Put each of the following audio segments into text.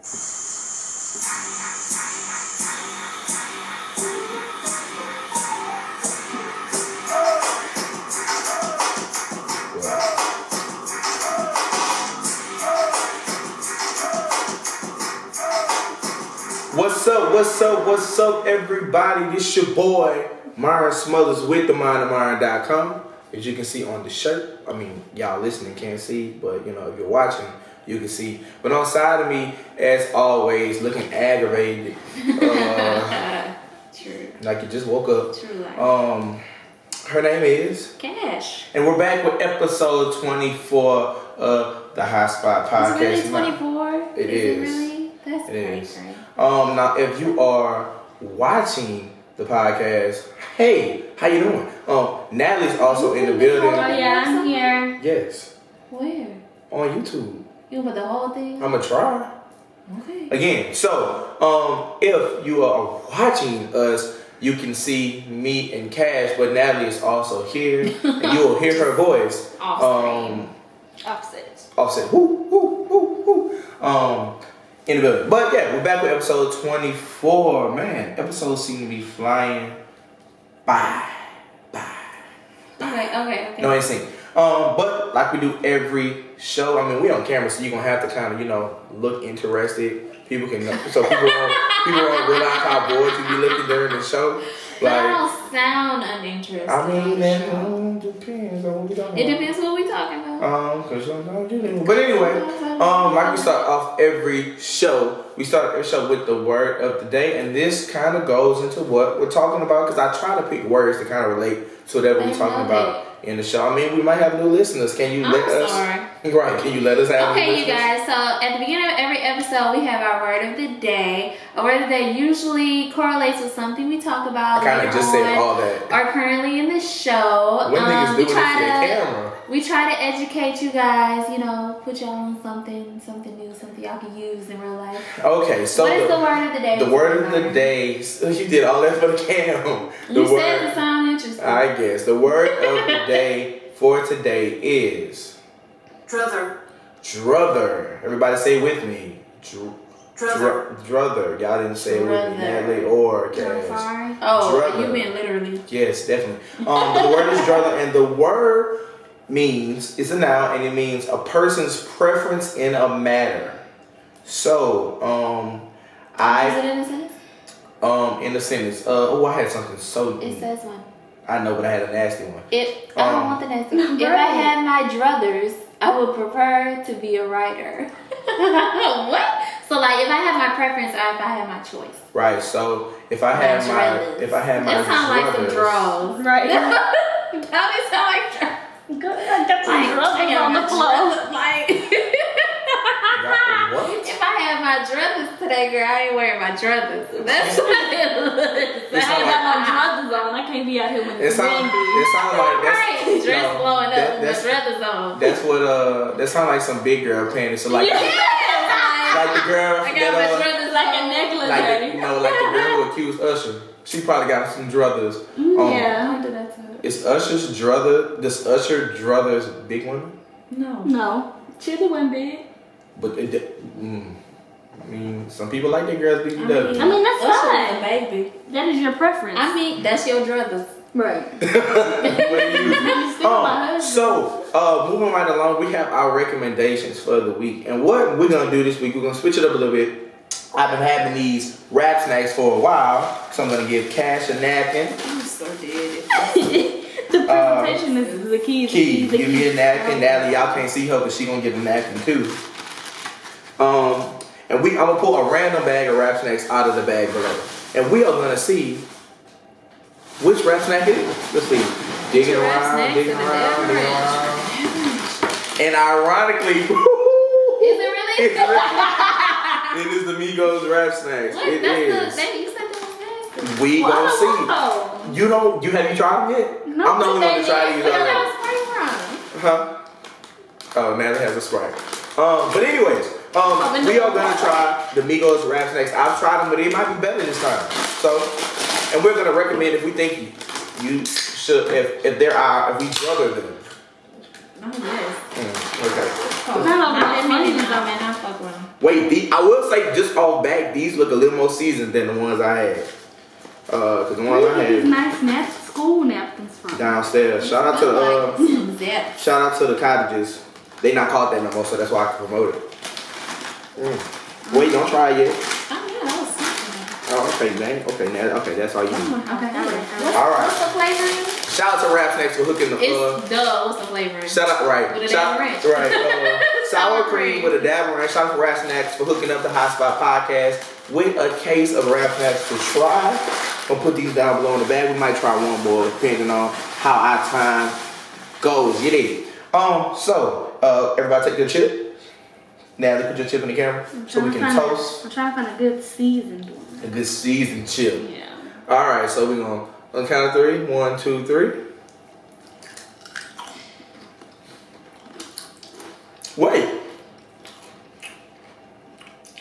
What's up, everybody? This your boy, Myron Smothers with TheMindOfMyron.com. As you can see on the shirt, I mean, y'all listening can't see, but you know, if you're watching, you can see. But on side of me, as always, looking aggravated. True. Like you just woke up. True life. Her name is Cash. And we're back with episode 24 of the High Spot Podcast. Is it really 24? It is. is. It really? That's great. Now if you are watching the podcast, hey, how you doing? Natalie's also in the building. Oh yeah, I'm here. Yes. Where? On YouTube. You put the whole thing? I'ma try. Okay. Again, so if you are watching us, you can see me and Cash, but Natalie is also here, and you will hear her voice. Offset. Woo. In the building. But yeah, we're back with episode 24. Man, episodes seem to be flying by. Okay. No, ain't seen. But like we do every show, I mean, we on camera, so you're gonna have to kind of, look interested. People can know, so people don't realize how bored you be looking during the show. Like, I don't sound uninterested. I mean, that depends on what we talking about. It depends what we talking about. Cause sometimes you do. But anyway, like we start off every show, we start every show with the word of the day, and this kind of goes into what we're talking about. Cause I try to pick words to kind of relate to whatever we're talking about in the show. I mean, we might have new listeners. Can you let us? Right? Can you let us have? Okay, you guys. So at the beginning of every episode, we have our word of the day. A word of the day usually correlates with something we talk about. I kind of just said all that. Or currently in the show. When niggas doing this for the camera. We try to educate you guys. Put y'all on something new, something y'all can use in real life. Okay, so what is the word of the day? The word of the day. You did all that for the cam. You said it sound interesting. I guess the word of the day for today is druther. Everybody say it with me. Druther. Y'all didn't say it with me. Natalie or Cash. Oh, you meant literally. Yes, definitely. But the word is druther, and the word it's a noun, and it means a person's preference in a matter. So, Is it in a sentence? In a sentence. I had something so. It says one. I know, but I had a nasty one. I don't want the nasty one. If I had my druthers, I would prefer to be a writer. What? So like, if I have my preference or if I have my choice. Right. So if I had my that sounds like some draws, right? That sound like draws. Good. I got some druthers on the floor. Like. What? If I had my druthers today, girl, I ain't wearing my druthers. That's what it looks. I ain't got no druthers on. I can't be out here when it's windy. It sounds like that's right. Dress blowing up with druthers on. That's what that sounds like some big girl panties. So like, like the girl. I got my druthers like a necklace. Like the girl who accused Usher. She probably got some druthers. Yeah, I do that too. Is Usher's druther? Does Usher druthers big women? No. Chili wasn't big. But I mean, some people like their girls big. I mean, that's fine. Baby. That is your preference. I mean, that's your druthers. Right. So, moving right along, we have our recommendations for the week. And what we're going to do this week, we're going to switch it up a little bit. I've been having these rap snacks for a while, so I'm going to give Cash a napkin. I'm so dead. The presentation is the key. Give me a napkin. Natalie, y'all can't see her, but she going to get a napkin too. And I'm going to pull a random bag of rap snacks out of the bag below. And we are going to see which rap snack it is. Let's see. Digging around. And ironically, is it really? It is the Migos rap snacks. What? It That's is. you said that was nasty. We gonna see. Have you tried them yet? No, I'm the only one to try these already. already. Huh? Oh, Natalie has a Sprite. But anyways, we are gonna try the Migos rap snacks. I've tried them, but it might be better this time. So, and we're gonna recommend if we think you should, if we brother them. Oh yes. Okay. Wait, I will say just off back, these look a little more seasoned than the ones I had. Cause the ones I had nice school napkins from downstairs. Shout out to the cottages. They not called that no more, so that's why I can promote it. Wait, don't try it yet. Oh, okay, man. Okay, that's all you need. All right. What's the flavoring? Shout out to Rap Snacks for hooking the. What's the flavoring? Shout out, right? With a dab of ranch. Right. Sour cream with a dab of ranch. Shout out to Rap Snacks for hooking up the Hot Spot podcast with a case of Rap Snacks to try. We'll put these down below in the bag. We might try one more depending on how our time goes. You dig? So everybody take their chip. Natalie, put your chip in the camera so we can toast. I'm trying to find a good seasoned one. A good seasoned chip. Yeah. All right, so we're going on count of 3. 1, 2, 3. Wait.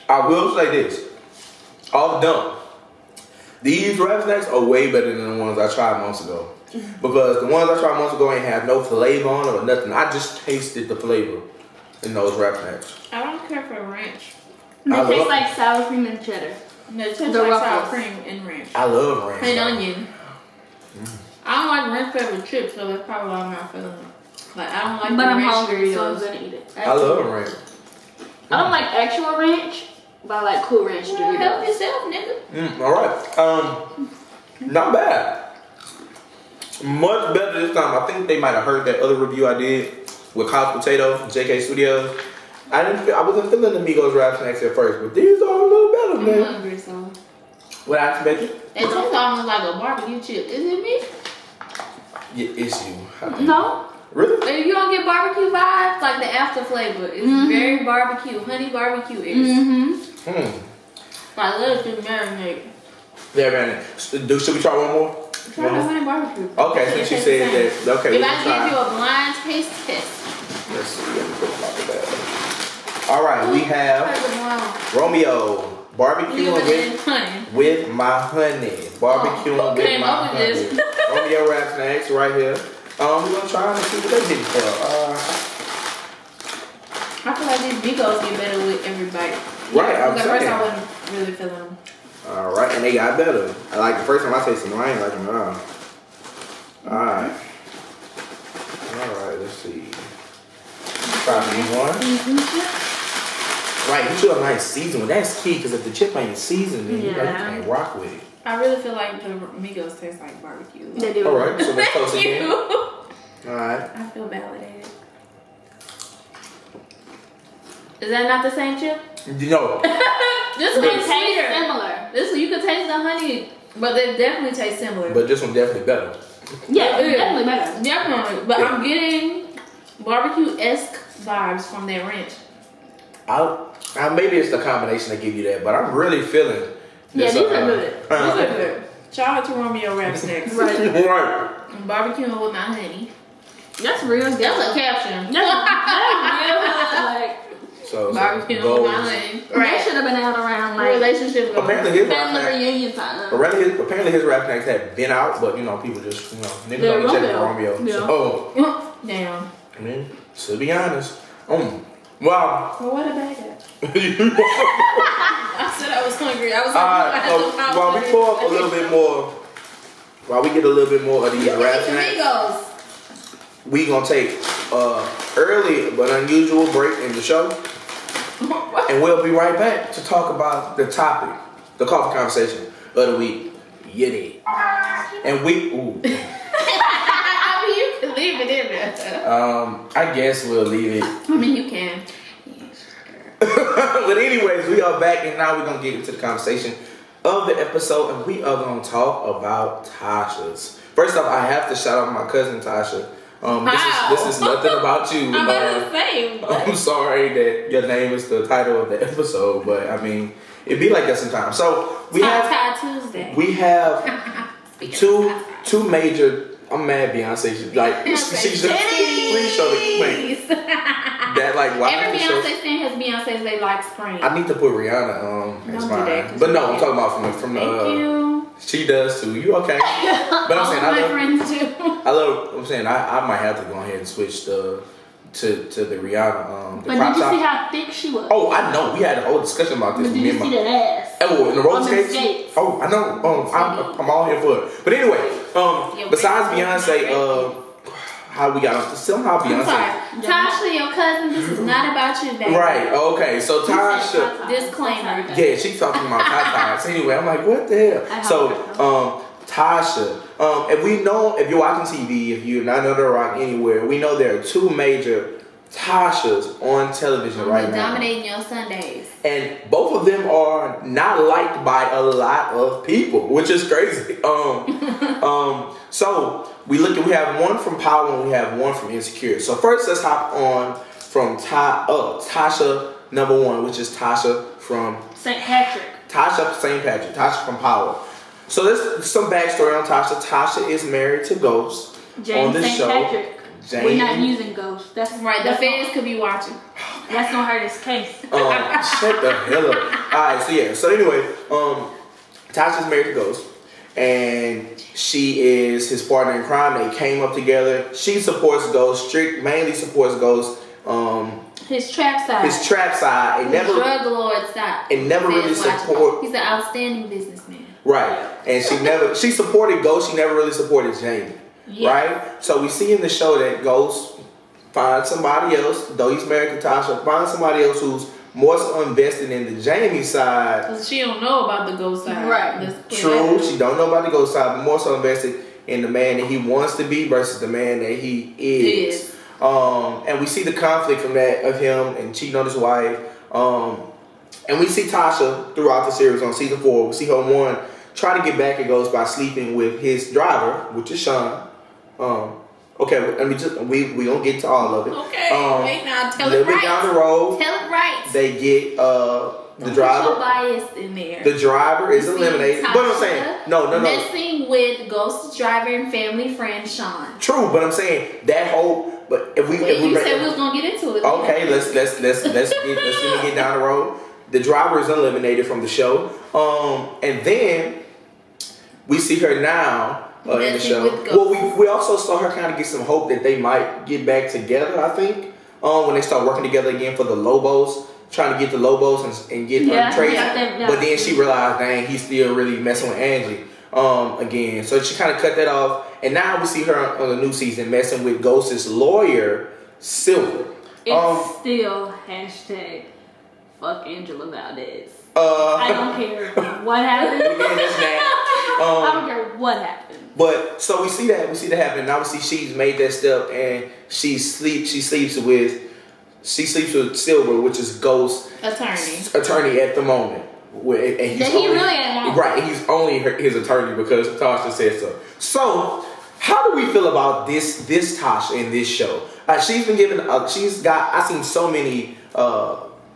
I will say this. Off dump. These Rap Snacks are way better than the ones I tried months ago. Because the ones I tried months ago ain't have no flavor on them or nothing. I just tasted the flavor in those Rap Snacks. I don't care for ranch. They taste like sour cream and cheddar. They taste like sour cream and ranch. I love ranch. And onion. I don't like ranch flavored chips, so that's probably why I'm not feeling it. Like, I don't like but the I'm ranch hungry, so I'm Doritos. gonna eat it. I love ranch. I don't like actual ranch, but I like Cool Ranch Well, Doritos. help yourself, nigga. All right. Not bad. Much better this time. I think they might have heard that other review I did with Couch Potato from JK Studios. I wasn't feeling the Migos Rap Snacks at first, but these are a little better, man. I'm hungry, so. What I expected? It tastes almost like a barbecue chip. Is it me? Yeah, it's you. No. Really? If you don't get barbecue vibes, like the after flavor, it's very barbecue, honey barbecue-ish. Like, let it just marinate. Yeah, man. Should we try one more? Try the honey barbecue. Okay, since you said that. Okay, if I try. give you a blind taste test. Let's see. Let me put them out the bag. All right, we have Romeo barbecuing with my honey. Barbecuing with my honey. Romeo Rap Snacks right here. We're gonna try and see what they did for. I feel like these Migos get better with every bite. Right, I'm At first I saying. wasn't really feeling them. All right, and they got better. I like the first time I tasted them. I ain't like them at all. All right, let's see. Try these one. Right, you should have nice seasoning. That's key, because if the chip ain't seasoned, then you can't rock with it. I really feel like the Migos taste like barbecue. They do. All right, so let's toast again. All right. I feel validated. Is that not the same chip? No. This They one's taste sweeter. similar. This one, you can taste the honey, but they definitely taste similar. But this one definitely better. Yeah, it's definitely better. Definitely. But I'm getting barbecue-esque vibes from that ranch. Maybe it's the combination that give you that, but I'm really feeling this. Yeah, these are good. These are good. Shout out to Romeo Rap Snacks. Right. Right. I'm barbecuing with my honey. That's real good. That's a caption. That's real good. Like, So Barbecuing with my honey. that should have been out around like Relationship goals. apparently his rap family snacks, reunion time. apparently his rap snacks had been out, but people just niggas Yeah, don't be checking for Romeo. Romeo. Yeah. So Damn. I mean, to be honest, wow. Well, what a bag at? I said I was hungry. I was like, Alright, while we pour up a little bit more, while we get a little bit more of these rap snacks, we gonna take early but unusual break in the show, and we'll be right back to talk about the topic, the coffee conversation of the week. Yiddy. And we, I mean, you can leave it in there. I guess we'll leave it. I mean, you can. But anyways, we are back, and now we're gonna get into the conversation of the episode, and we are gonna talk about Tasha's. First off, I have to shout out my cousin Tasha. This is nothing about you. I'm about to say, I'm sorry that your name is the title of the episode, but I mean, it be like that sometimes. So we Tuesday. We have two major. I'm mad Beyonce. She's just please show the wait. That like why every Beyonce fan has Beyonce's they like spring. I need to put Rihanna as Don't do mine. that, But no, I'm talking about from the Thank you. she does too. You okay? But I'm saying my friends too. I'm saying I might have to go ahead and switch the the Rihanna. The But crop did you top. see how thick she was? Oh, I know. We had a whole discussion about this. But did you see that ass? Oh, in the roller On the skates? skates. Oh, I know. I'm all here for it. But anyway, besides Beyonce, how we got on? Somehow Beyonce. I'm sorry. Tasha, your cousin, this is not about you, baby. Right, okay. So Tasha. Disclaimer. Yeah, she's talking about Tasha. So anyway, I'm like, what the hell? So, Tasha. If we know, if you're watching TV, if you're not under a rock anywhere, we know there are two major Tashas on television right now. Dominating your Sundays. And both of them are not liked by a lot of people, which is crazy. So we have one from Power and we have one from Insecure. So first let's hop on from Tasha number one, which is Tasha from St. Patrick. Tasha St. Patrick. Tasha from Power. So there's some backstory on Tasha. Tasha is married to Ghost on the show. Patrick. We're not using Ghost. That's right. The fans could be watching. That's gonna hurt his case. Shut the hell up. Alright, so yeah. So anyway, Tasha's married to Ghost, and she is his partner in crime. They came up together. She supports Ghost. Mainly supports Ghost. His trap side. His trap side. His drug lord side. It never really supported. He's an outstanding businessman. Right, and she supported Ghost. She never really supported Jamie. Yeah. Right? So we see in the show that Ghost finds somebody else, though he's married to Tasha, finds somebody else who's more so invested in the Jamie side. Because she don't know about the Ghost side. Right. True, she don't know about the Ghost side, but more so invested in the man that he wants to be versus the man that he is. And we see the conflict from that of him and cheating on his wife. And we see Tasha throughout the series on season 4. We see her try to get back at Ghost by sleeping with his driver, which is Sean. Okay, let me just we gonna get to all of it. Okay, wait now, tell it right. A little bit down the road, tell it right. They get the driver. Put your bias in there. The driver is eliminated. But I'm saying no. Messing with Ghost's driver and family friend Sean. True, but I'm saying that whole. But if we said we was gonna get into it. Okay, let's get down the road. The driver is eliminated from the show. And then we see her now. In the show. Well, we also saw her kind of get some hope that they might get back together, I think. When they start working together again for the Lobos, trying to get the Lobos and get Tracy. But then she realized, dang, he's still really messing with Angie again. So she kind of cut that off. And now we see her on the new season messing with Ghost's lawyer, Silver. It's still #, fuck Angela Valdez. I don't care what happened. I don't care what happened. But so we see that happen. And obviously she's made that step and she sleeps with Silver, which is Ghost's attorney at the moment. And he's he really ain't right. He's only his attorney because Tasha said so. So how do we feel about this Tasha in this show? She's been given. I've seen so many.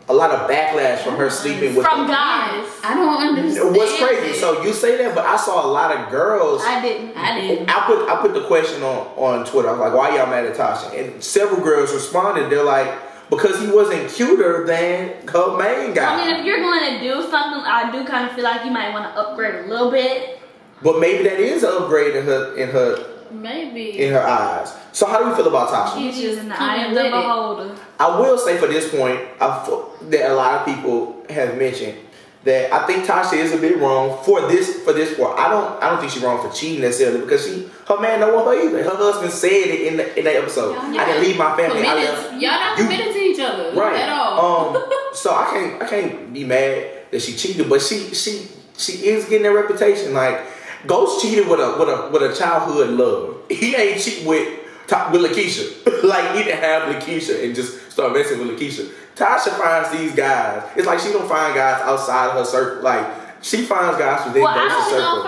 A lot of backlash from her sleeping with from guys. I don't understand. What's crazy? So you say that, but I saw a lot of girls. I didn't. I put the question on Twitter. I was like, "Why y'all mad at Tasha?" And several girls responded. They're like, "Because he wasn't cuter than her main guy." I mean, if you're going to do something, I do kind of feel like you might want to upgrade a little bit. But maybe that is an upgrade in her. Maybe. In her eyes. So how do we feel about Tasha? She's just in the eye of the beholder. I will say for this point, that a lot of people have mentioned that I think Tasha is a bit wrong for this part. I don't think she's wrong for cheating necessarily because her man don't want her either. Her husband said it in that episode. I can leave my family. Y'all not committed to each other at all. So I can't be mad that she cheated, but she is getting a reputation like. Ghost cheated with a childhood love. He ain't cheat with Lakeisha. Like he didn't have Lakeisha and just start messing with Lakeisha. Tasha finds these guys. It's like she don't find guys outside of her circle. Like she finds guys within Ghost's circle.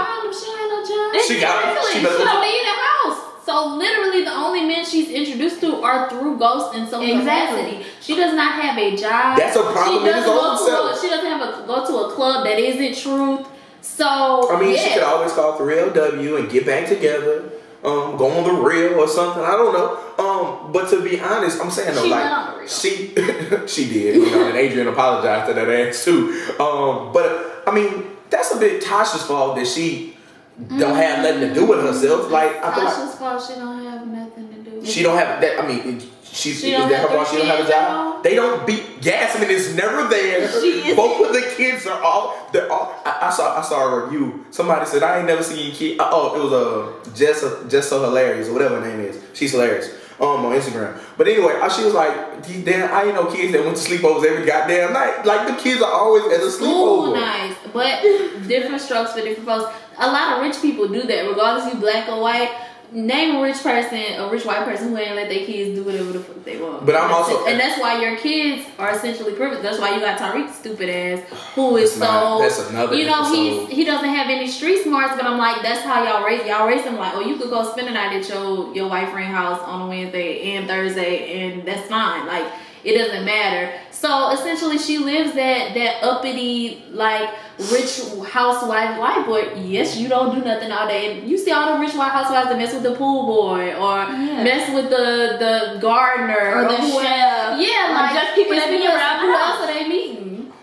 She don't leave the house. So literally, the only men she's introduced to are through Ghost in some capacity. She does not have a job. That's a problem. She doesn't go to a club that isn't Truth. So I mean, she could always call 3LW and get back together, go on the real or something. I don't know. But to be honest, I'm saying though, she did, and Adrian apologized to that ass too. But I mean, that's a bit Tasha's fault that she don't have nothing to do with herself. Like I feel Tasha's fault. She don't have nothing to do with. She don't have that. I mean, She don't have a job. They don't beat Jasmine is never there. Both of the kids are all. They're all. I saw a review. Somebody said I ain't never seen kid. Oh, it was just so hilarious or whatever her name is. She's hilarious. On Instagram. But anyway, she was like, damn, I ain't know kids that went to sleepovers every goddamn night. Like the kids are always at a sleepover. Nice, but different strokes for different folks. A lot of rich people do that, regardless if you black or white. Name a rich white person who ain't let their kids do whatever the fuck they want. But and that's why your kids are essentially privileged. That's why you got Tariq's stupid ass, who is that's another. You know, he doesn't have any street smarts. But I'm like, that's how y'all raise him. Like, oh, you could go spend a night at your white friend house on a Wednesday and Thursday, and that's fine. Like, it doesn't matter. So essentially, she lives that uppity, like, rich housewife life. But yes, you don't do nothing all day. And you see all the rich white housewives that mess with the pool boy or mess with the gardener or the chef. Yeah, like just people that be around. Who else are they meeting?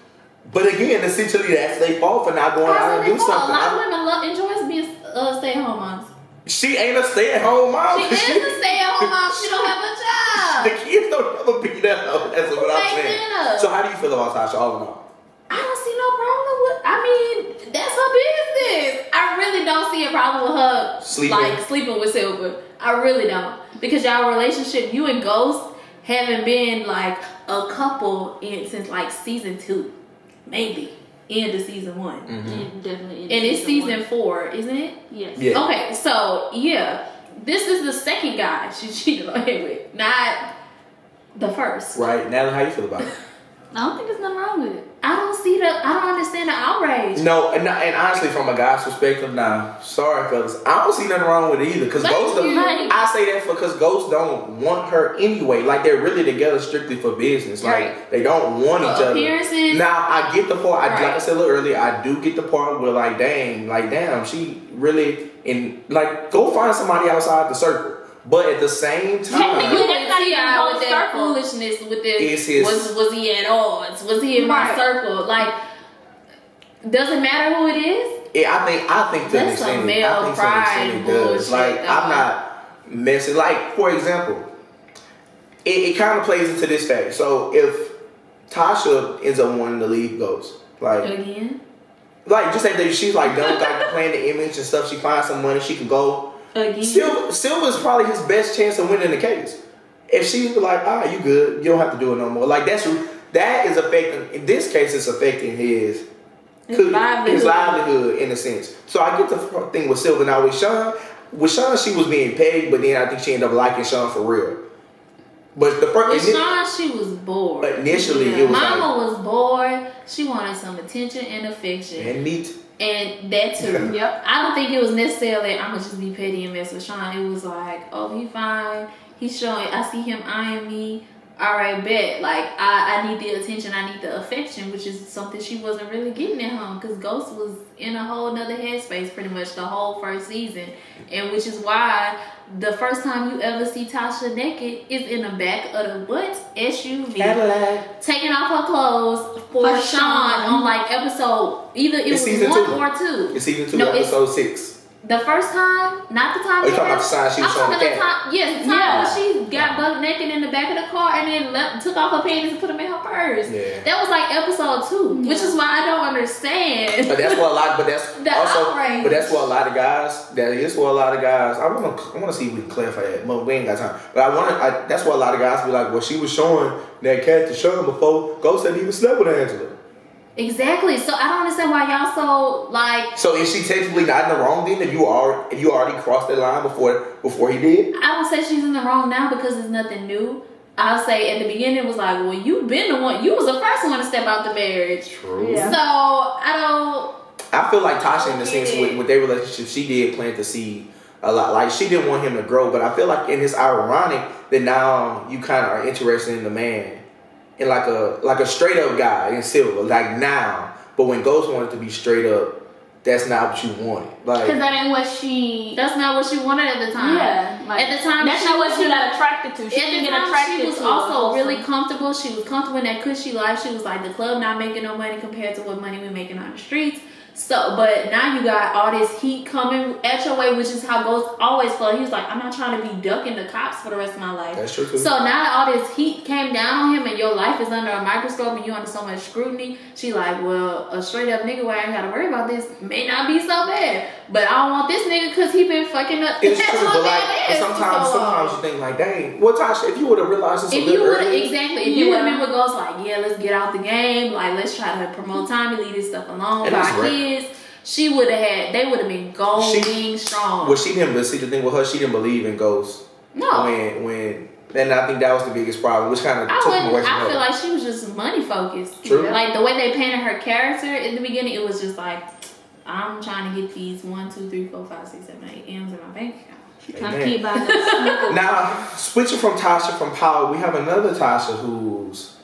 But again, essentially, that's their fault for not going out and do something. A lot of women enjoys being stay-at-home moms. She ain't a stay-at-home mom. She is a stay-at-home mom. She don't have a job. The kids don't ever be there. That's what I'm saying. Dinner. So how do you feel about Tasha all in all? I don't see no problem with. I mean, that's her business. I really don't see a problem with her sleeping with Silver. I really don't, because y'all relationship, you and Ghost, haven't been like a couple since like season 2, maybe end of season 1. Mm-hmm. Definitely. And it's season 4, isn't it? Yes. Yeah. Okay, so yeah, this is the second guy she cheated on him with, not the first. Right. Natalie, how you feel about it? I don't think there's nothing wrong with it. I don't understand the outrage. No, and honestly, from a guy's perspective, sorry fellas, I don't see nothing wrong with it either. Because Ghost, I say that because Ghost don't want her anyway. Like, they're really together strictly for business. Like, they don't want each other. Now, I get the part. Like I said a little earlier, I do get the part where damn, she really go find somebody outside the circle. But at the same time, with that foolishness, with this, was he at odds? Was he in my circle? Like, doesn't matter who it is. Yeah, I think to that's some male pride it does. Like, I'm not messing. Like, for example, it kind of plays into this fact. So if Tasha ends up wanting to leave Ghost, again, just say that she's done with playing the image and stuff. She finds some money, she can go. Again. Silver's probably his best chance of winning the case. If she's like, you good, you don't have to do it no more. Like, that is affecting, in this case, it's affecting his livelihood in a sense. So I get the thing with Silver. Now with Sean, she was being paid, but then I think she ended up liking Sean for real. But with Sean, she was bored. Initially, it was Mama was bored. She wanted some attention and affection. And neat. And that too. Yep. I don't think it was necessarily I'm gonna just be petty and mess with Sean. It was like, oh, he fine. He's showing. I see him eyeing me. All right, bet. Like, I need the attention. I need the affection, which is something she wasn't really getting at home, because Ghost was in a whole nother headspace pretty much the whole first season, and which is why the first time you ever see Tasha naked is in the back of the SUV, Cadillac, taking off her clothes for Sean on episode either it was 1 or 2. It's season 2, episode 6. The first time, not the time. Oh, you talking about the sign she was showing the cat? Yes, the time when she got butt naked in the back of the car and then took off her panties and put them in her purse. Yeah. That was episode 2, which is why I don't understand. But that's what a lot. But that's outrage. But that's what a lot of guys. That is what a lot of guys. I want to see if we can clarify that. But we ain't got time. But that's what a lot of guys be like. Well, she was showing that cat to Sean before Ghost said he was slept with Angela. Exactly. So I don't understand why y'all so So is she technically not in the wrong then? If you already crossed that line before he did? I don't say she's in the wrong now because it's nothing new. I'll say at the beginning it was like, well, you've been the one. You was the first one to step out the marriage. True. Yeah. So I feel like Tasha in the sense with their relationship, she did plant the seed a lot. Like, she didn't want him to grow, but I feel like it's ironic that now you kind of are interested in the man. And like a straight up guy in Silver, now. But when Ghost wanted to be straight up, that's not what you wanted. Because that's not what she wanted at the time. Yeah. At the time, that's not what she got attracted to. She didn't get attracted to. She was also really comfortable. She was comfortable in that cushy life. She was like, the club not making no money compared to what money we're making on the streets. So, but now you got all this heat coming at your way, which is how ghosts always flow. He was like, I'm not trying to be ducking the cops for the rest of my life. That's true too. So now that all this heat came down on him and your life is under a microscope and you under so much scrutiny, she like, well, a straight up nigga where I ain't gotta worry about this may not be so bad. But I don't want this nigga because he been fucking up. It's true, but like, sometimes you think like, dang, well, Tasha, if you would have realized this a little earlier. Exactly. If you would have been with ghosts like, yeah, let's get out the game. Like, let's try to promote time and leave this stuff alone for our kids. They would have been going strong. Well, she didn't, but see the thing with her, she didn't believe in ghosts. No. And I think that was the biggest problem, which kind of took him away from her. I feel like she was just money focused. True. Like the way they painted her character in the beginning, it was just like, I'm trying to get these 1, 2, 3, 4, 5, 6, 7, 8 M's in my bank account. Now, switching from Tasha from Power, we have another Tasha who's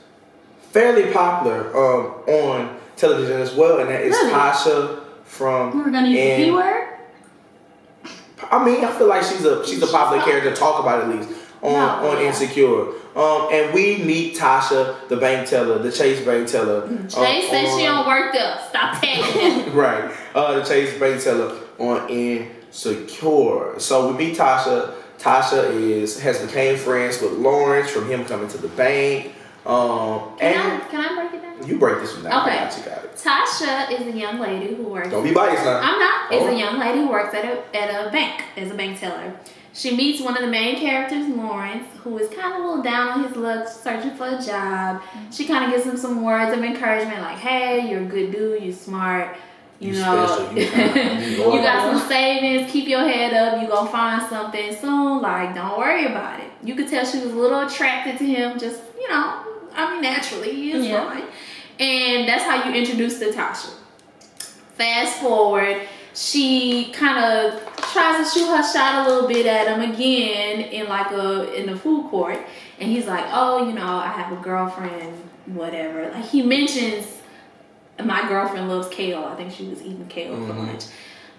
fairly popular on television as well, and that is Tasha from. We're gonna use the P word. I mean, I feel like she's a popular character to talk about at least on Insecure. And we meet Tasha, the bank teller, the Chase bank teller. Chase said she don't work there. Stop tagging him. Right. The Chase bank teller on Insecure. So we meet Tasha. Tasha has became friends with Lawrence from him coming to the bank. Can I break it down? You break this one down. Okay. You got it. Tasha is a young lady who works. Don't be biased now. I'm not. Is a young lady who works at a bank as a bank teller. She meets one of the main characters, Lawrence, who is kind of a little down on his luck, searching for a job. She kind of gives him some words of encouragement, like, "Hey, you're a good dude. You're smart. You know, you got some savings. Keep your head up. You gonna find something soon. Like, don't worry about it." You could tell she was a little attracted to him. Just naturally, he is fine. And that's how you introduce to Tasha. Fast forward, she kind of tries to shoot her shot a little bit at him again in the food court, and he's like, "Oh, I have a girlfriend, whatever." Like he mentions, my girlfriend loves kale. I think she was eating kale for lunch.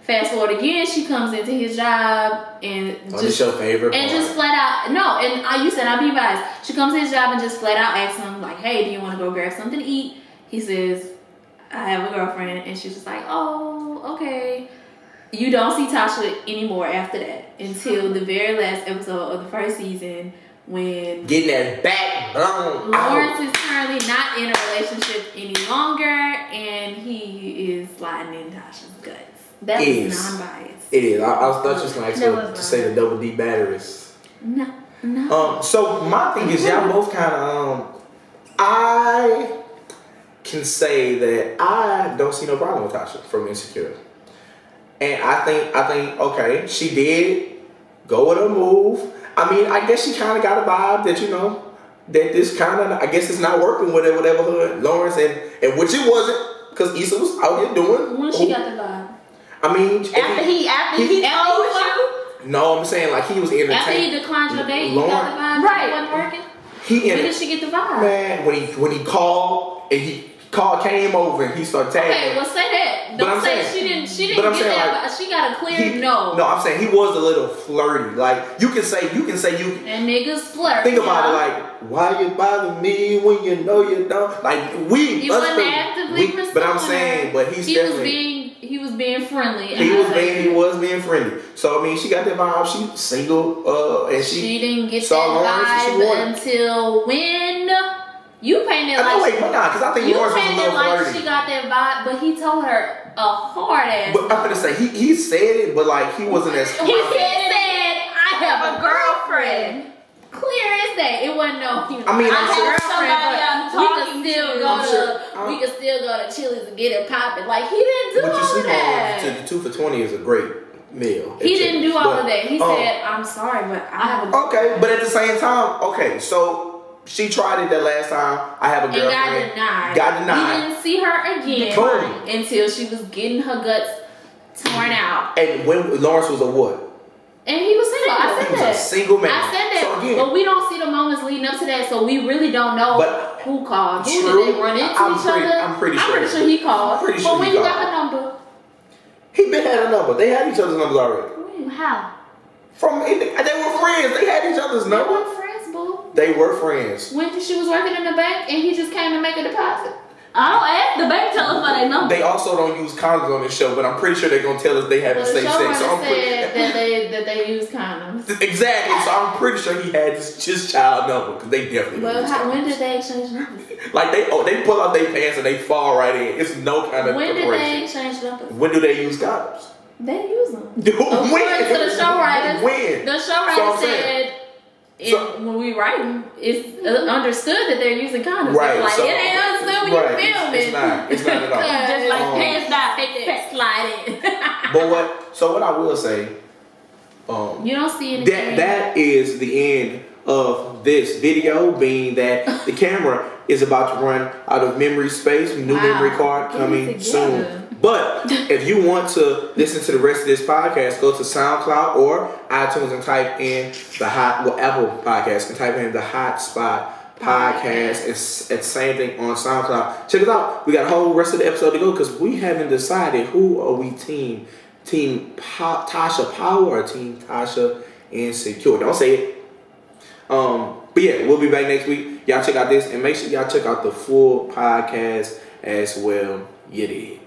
Fast forward again, she comes into his job and just your favorite part. Just flat out you said I'll be biased. She comes to his job and just flat out asks him like, "Hey, do you want to go grab something to eat?" He says, "I have a girlfriend," and she's just like, "Oh, okay." You don't see Tasha anymore after that until the very last episode of the first season when getting that back blown. Lawrence is currently not in a relationship any longer, and he is sliding in Tasha's guts. That is non-biased. It is. I was just like to say the double D batteries. No. So my thing is, y'all both kind of. I can say that I don't see no problem with Tasha from Insecure, and I think okay, she did go with her move. I mean, I guess she kind of got a vibe that that this kind of, I guess it's not working with whatever her Lawrence and which it wasn't because Issa was out here doing. When she got the vibe. I mean, after he told you. No, I'm saying like he was entertained. After he declined your date, you got the vibe. Right, it wasn't working. When did she get the vibe? Man, when he called and came over and he started tagging. Okay, well say that. Don't say she didn't get that. Like, she got a clear no. No, I'm saying he was a little flirty. Like you can say and niggas flirt. Think about it like, why you bother me when you know you don't? Like he wasn't actively pursuing but I'm saying, but he was being friendly. He was being friendly. So I mean, she got that vibe. She's single, and she didn't get that vibe until when you painted because I think Lawrence was a little flirty. She got that vibe, but he told her a hard ass. But I'm gonna say he said it, but like he wasn't as. He said, "I have a girlfriend." Clear as day. It wasn't no. I mean, I'm sure. We could still go to Chili's and get it popping. Like he didn't do all of that. The 2 for $20 is a great meal. He didn't do all of that. He said, "I'm sorry, but I have a." Okay, but at the same time, so. She tried it that last time. I have a girlfriend. And got denied. He didn't see her again until she was getting her guts torn out. And when Lawrence was a what? And he was single. I said that. He was a single man. I said that. So again, but we don't see the moments leading up to that, so we really don't know who called. Who did they run into each other? I'm pretty sure he called. I'm pretty sure but when you got her number? He been had a number. They had each other's numbers already. How? They were friends. They had each other's numbers. They were friends, boo. They were friends. When she was working in the bank and he just came to make a deposit. I don't ask the bank tell us for their number. They also don't use condoms on this show, but I'm pretty sure they're gonna tell us they haven't safe sex. So I'm said that they use condoms. Exactly. So I'm pretty sure he had his child number because they definitely. But when did they exchange numbers? Like they pull out their pants and they fall right in. It's no kind of. When did they exchange numbers? When do they use condoms? They use them. When? To the show writers. When? The show writer said. When we write them, it's understood that they're using condoms. Right. Like, it ain't understood when you film it. It's not at all. Just like pants down, take that slide in. But what I will say, you don't see anything. That is the end of this video, being that the camera is about to run out of memory space. New memory card coming soon. But if you want to listen to the rest of this podcast, go to SoundCloud or iTunes and type in Apple Podcasts and type in the Hotspot Podcast. It's the same thing on SoundCloud. Check it out. We got a whole rest of the episode to go because we haven't decided who are we Team Tasha Power or Team Tasha Insecure. Don't say it. But yeah, we'll be back next week. Y'all check out this and make sure y'all check out the full podcast as well. You did.